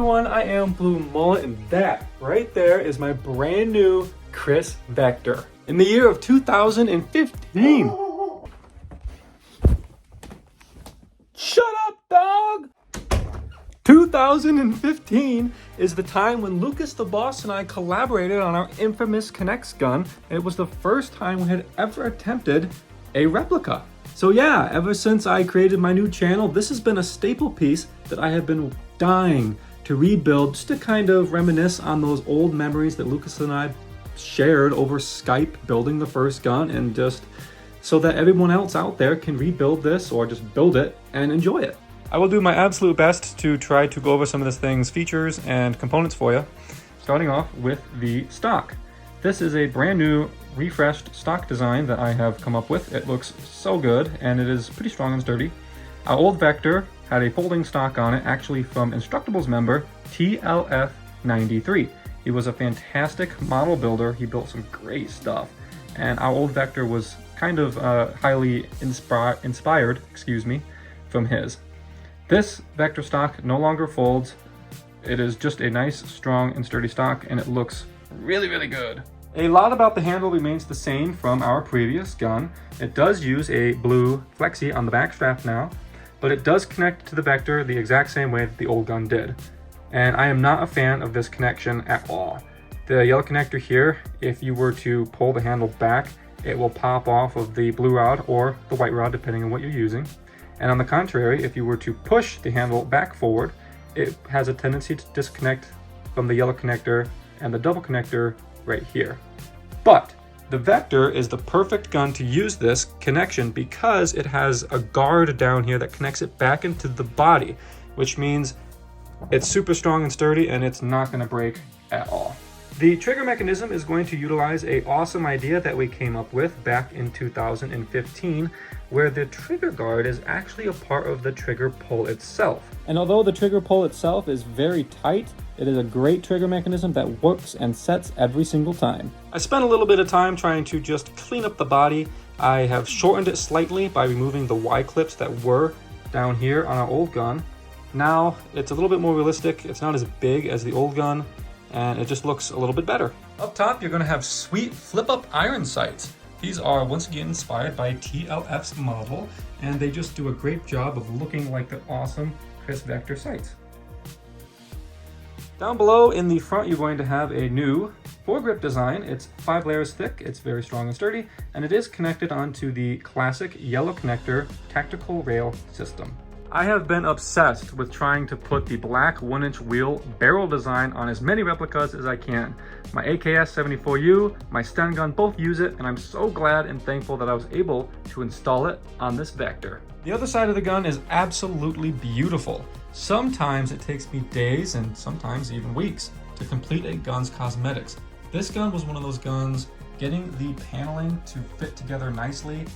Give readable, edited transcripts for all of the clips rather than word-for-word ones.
everyone, I am Blue Mullet, and that right there is my brand new Kriss Vector. In the year of 2015. Shut up, dog! 2015 is the time when Lucas the Boss and I collaborated on our infamous NEX gun. It was the first time we had ever attempted a replica. So yeah, ever since I created my new channel, this has been a staple piece that I have been dying to rebuild, just to kind of reminisce on those old memories that Lucas and I shared over Skype building the first gun, and just so that everyone else out there can rebuild this or just build it and enjoy it. I will do my absolute best to try to go over some of this thing's features and components for you, starting off with the stock. This is a brand new refreshed stock design that I have come up with. It looks so good and it is pretty strong and sturdy. Our old Vector had a folding stock on it, actually from Instructables member TLF93. He was a fantastic model builder. He built some great stuff, and our old Vector was kind of highly inspired from his. This Vector stock no longer folds. It is just a nice, strong, and sturdy stock, and it looks really, really good. A lot about the handle remains the same from our previous gun. It does use a blue flexi on the back strap now, but it does connect to the Vector the exact same way that the old gun did. And I am not a fan of this connection at all. The yellow connector here, if you were to pull the handle back, it will pop off of the blue rod or the white rod, depending on what you're using. And on the contrary, if you were to push the handle back forward, it has a tendency to disconnect from the yellow connector and the double connector right here. But the Vector is the perfect gun to use this connection because it has a guard down here that connects it back into the body, which means it's super strong and sturdy and it's not going to break at all. The trigger mechanism is going to utilize an awesome idea that we came up with back in 2015, where the trigger guard is actually a part of the trigger pull itself. And although the trigger pull itself is very tight, it is a great trigger mechanism that works and sets every single time. I spent a little bit of time trying to just clean up the body. I have shortened it slightly by removing the Y clips that were down here on our old gun. Now it's a little bit more realistic. It's not as big as the old gun, and it just looks a little bit better. Up top, you're gonna have sweet flip-up iron sights. These are once again inspired by TLF's model, and they just do a great job of looking like the awesome Kriss Vector sights. Down below in the front, you're going to have a new Foregrip design. It's 5 layers thick, it's very strong and sturdy, and it is connected onto the classic yellow connector tactical rail system. I have been obsessed with trying to put the black 1-inch wheel barrel design on as many replicas as I can. My AKS-74U, my stun gun both use it, and I'm so glad and thankful that I was able to install it on this Vector. The other side of the gun is absolutely beautiful. Sometimes it takes me days and sometimes even weeks to complete a gun's cosmetics. This gun was one of those guns, getting the paneling to fit together nicely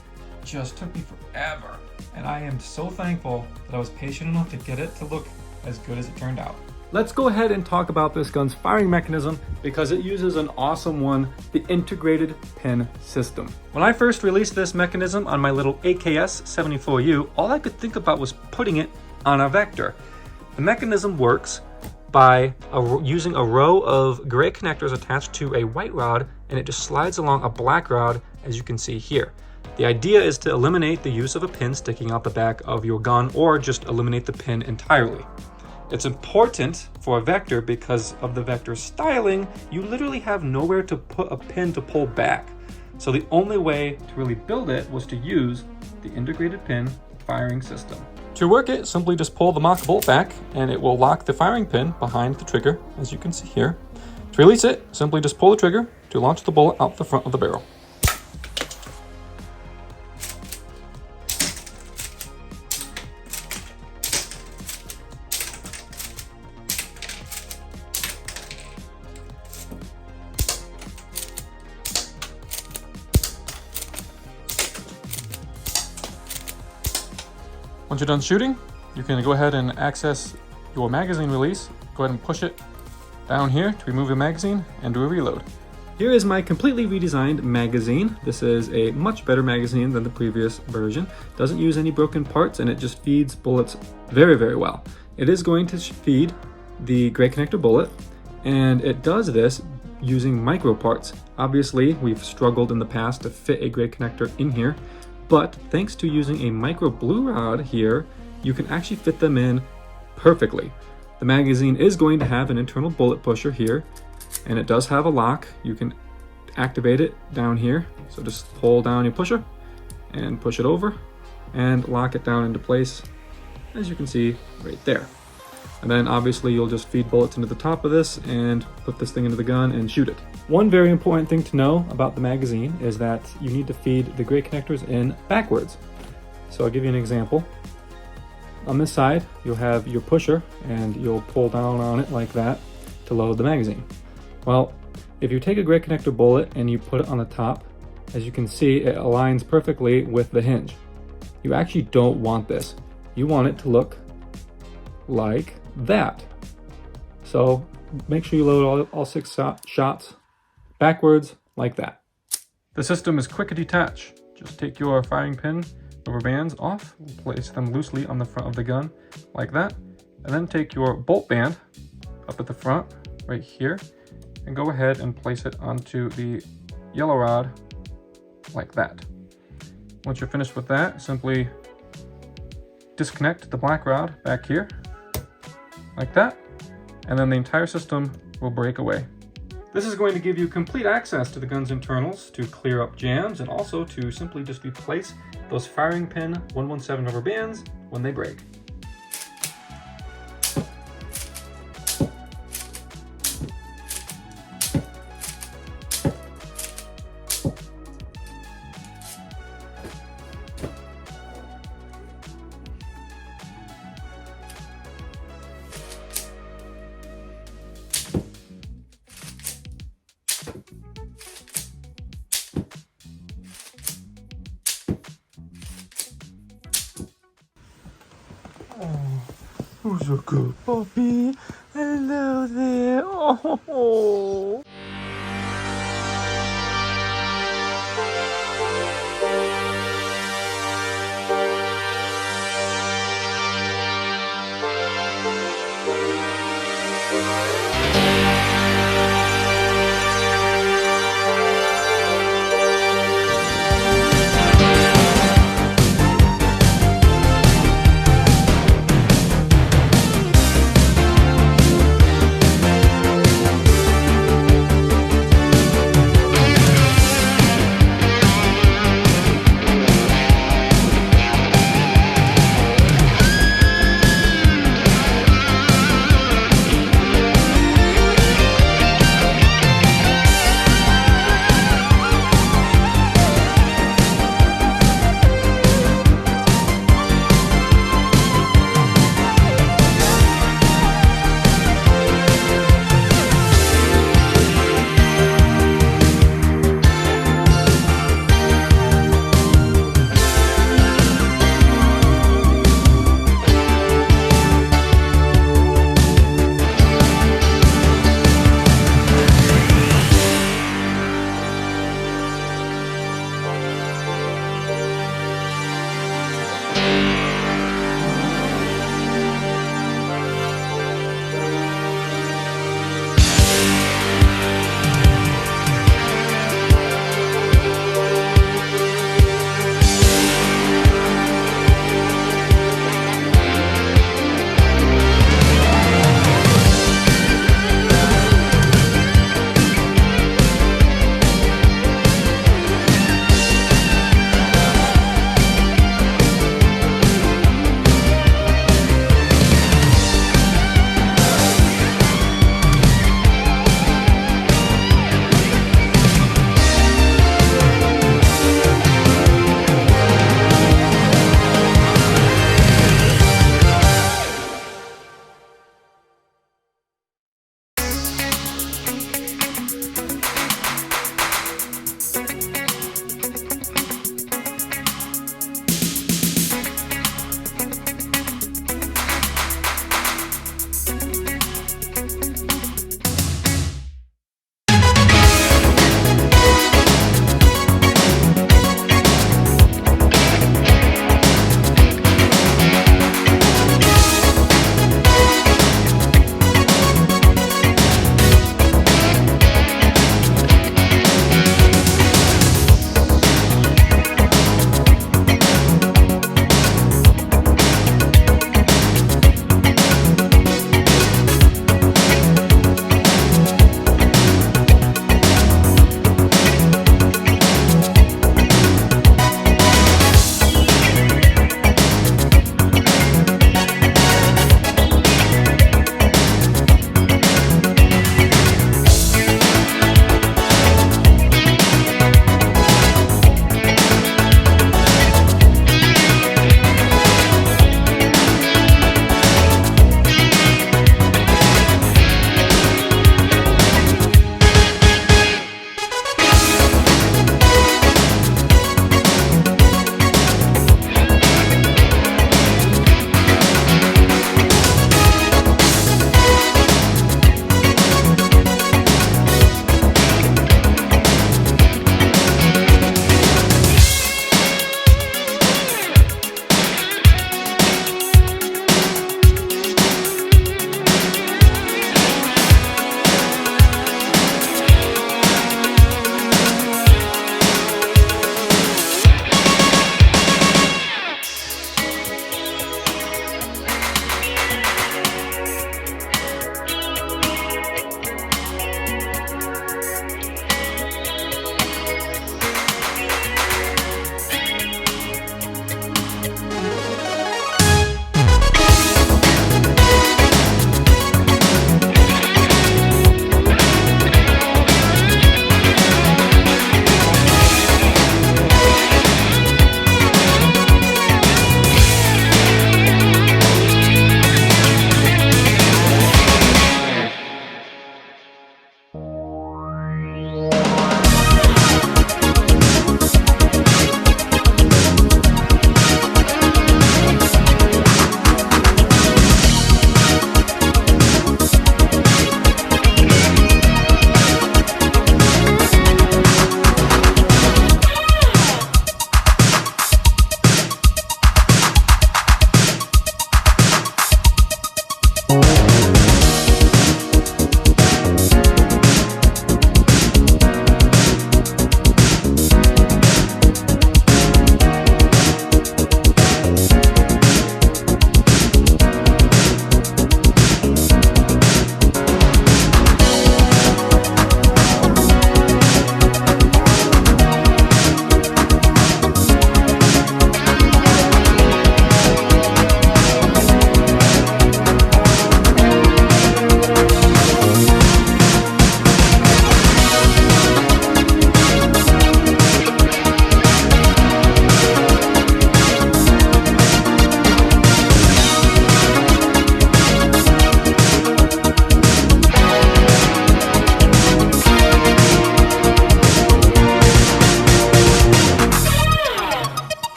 just took me forever, and I am so thankful that I was patient enough to get it to look as good as it turned out. Let's go ahead and talk about this gun's firing mechanism because it uses an awesome one, the integrated pin system. When I first released this mechanism on my little AKS-74U, all I could think about was putting it on a Vector. The mechanism works by using a row of gray connectors attached to a white rod, and it just slides along a black rod, as you can see here. The idea is to eliminate the use of a pin sticking out the back of your gun, or just eliminate the pin entirely. It's important for a Vector because of the Vector styling. You literally have nowhere to put a pin to pull back. So the only way to really build it was to use the integrated pin firing system. To work it, simply just pull the mock bolt back and it will lock the firing pin behind the trigger, as you can see here. To release it, simply just pull the trigger to launch the bullet out the front of the barrel. Once you're done shooting, you can go ahead and access your magazine release. Go ahead and push it down here to remove the magazine and do a reload. Here is my completely redesigned magazine. This is a much better magazine than the previous version. Doesn't use any broken parts, and it just feeds bullets very, very well. It is going to feed the gray connector bullet, and it does this using micro parts. Obviously, we've struggled in the past to fit a gray connector in here, but thanks to using a micro blue rod here, you can actually fit them in perfectly. The magazine is going to have an internal bullet pusher here, and it does have a lock. You can activate it down here. So just pull down your pusher and push it over and lock it down into place, as you can see right there. And then obviously you'll just feed bullets into the top of this and put this thing into the gun and shoot it. One very important thing to know about the magazine is that you need to feed the gray connectors in backwards. So I'll give you an example. On this side, you'll have your pusher and you'll pull down on it like that to load the magazine. Well, if you take a gray connector bullet and you put it on the top, as you can see, it aligns perfectly with the hinge. You actually don't want this. You want it to look like that. So make sure you load all 6 shots backwards like that. The system is quick to detach. Just take your firing pin rubber bands off, place them loosely on the front of the gun like that, and then take your bolt band up at the front right here and go ahead and place it onto the yellow rod like that. Once you're finished with that, simply disconnect the black rod back here like that, and then the entire system will break away. This is going to give you complete access to the gun's internals to clear up jams and also to simply just replace those firing pin 117 rubber bands when they break. Oh, who's a good puppy? Hello there. Oh.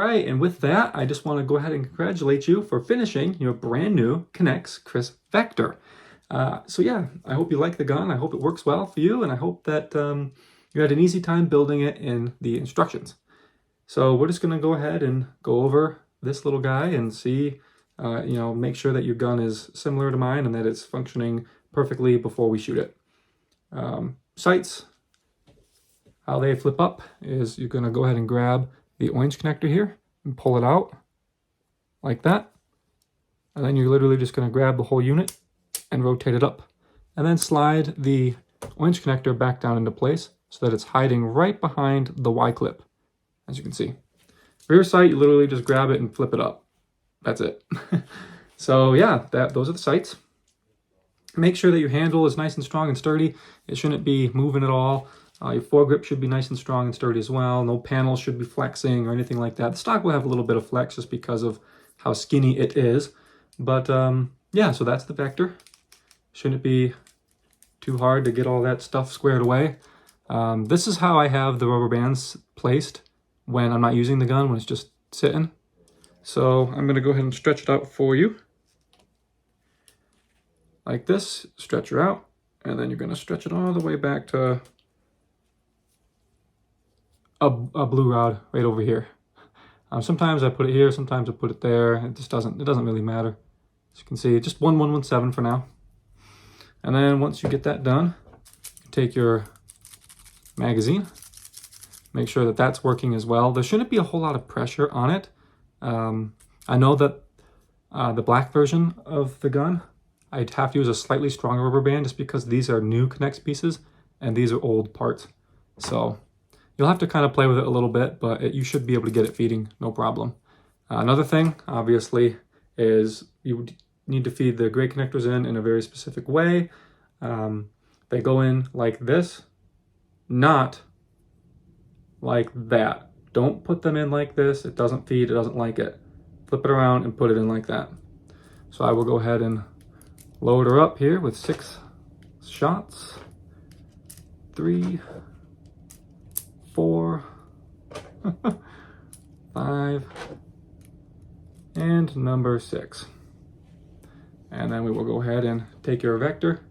right, and with that, I just want to go ahead and congratulate you for finishing your brand new NEX Kriss Vector. So yeah, I hope you like the gun. I hope it works well for you, and I hope that you had an easy time building it in the instructions. So we're just going to go ahead and go over this little guy and see, make sure that your gun is similar to mine and that it's functioning perfectly before we shoot it. Sights, how they flip up is you're going to go ahead and grab the orange connector here and pull it out like that. And then you're literally just going to grab the whole unit and rotate it up. And then slide the orange connector back down into place so that it's hiding right behind the Y clip, as you can see. Rear sight, you literally just grab it and flip it up. That's it. So yeah, those are the sights. Make sure that your handle is nice and strong and sturdy. It shouldn't be moving at all. Your foregrip should be nice and strong and sturdy as well. No panels should be flexing or anything like that. The stock will have a little bit of flex just because of how skinny it is. But yeah, so that's the Vector. Shouldn't be too hard to get all that stuff squared away. This is how I have the rubber bands placed when I'm not using the gun, when it's just sitting. So I'm going to go ahead and stretch it out for you. Like this, stretch her out, and then you're going to stretch it all the way back to a blue rod right over here. Sometimes I put it here, sometimes I put it there. It doesn't really matter. As you can see, just 1117 for now. And then once you get that done, take your magazine, make sure that that's working as well. There shouldn't be a whole lot of pressure on it. I know that the black version of the gun, I'd have to use a slightly stronger rubber band just because these are new K'NEX pieces and these are old parts. So you'll have to kind of play with it a little bit, but you should be able to get it feeding, no problem. Another thing, obviously, is you need to feed the gray connectors in a very specific way. They go in like this, not like that. Don't put them in like this. It doesn't feed, it doesn't like it. Flip it around and put it in like that. So I will go ahead and load her up here with 6 shots. 3, 4, 5, and number 6. And then we will go ahead and take your Vector,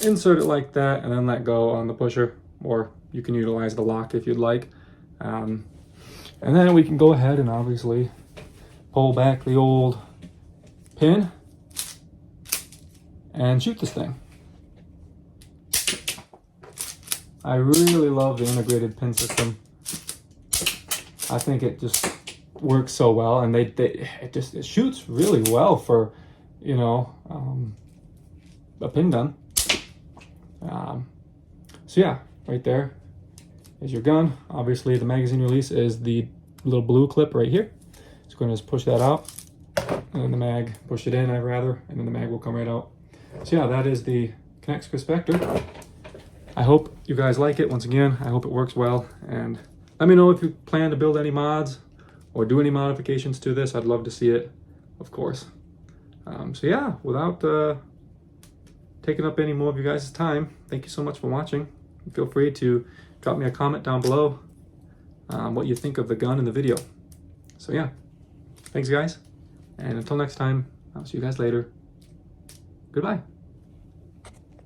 insert it like that, and then let go on the pusher, or you can utilize the lock if you'd like. And then we can go ahead and obviously pull back the old pin and shoot this thing. I really love the integrated pin system. I think it just works so well, and it shoots really well for, a pin gun. So yeah, right there is your gun. Obviously the magazine release is the little blue clip right here. So we're going to just push that out, and then the mag, push it in, and then the mag will come right out. So yeah, that is the NEX Kriss Vector. I hope you guys like it. Once again, I hope it works well, and let me know if you plan to build any mods or do any modifications to this. I'd love to see it, of course. So yeah, without taking up any more of you guys' time, thank you so much for watching. Feel free to drop me a comment down below what you think of the gun and the video. So yeah, thanks guys, and until next time, I'll see you guys later. Goodbye.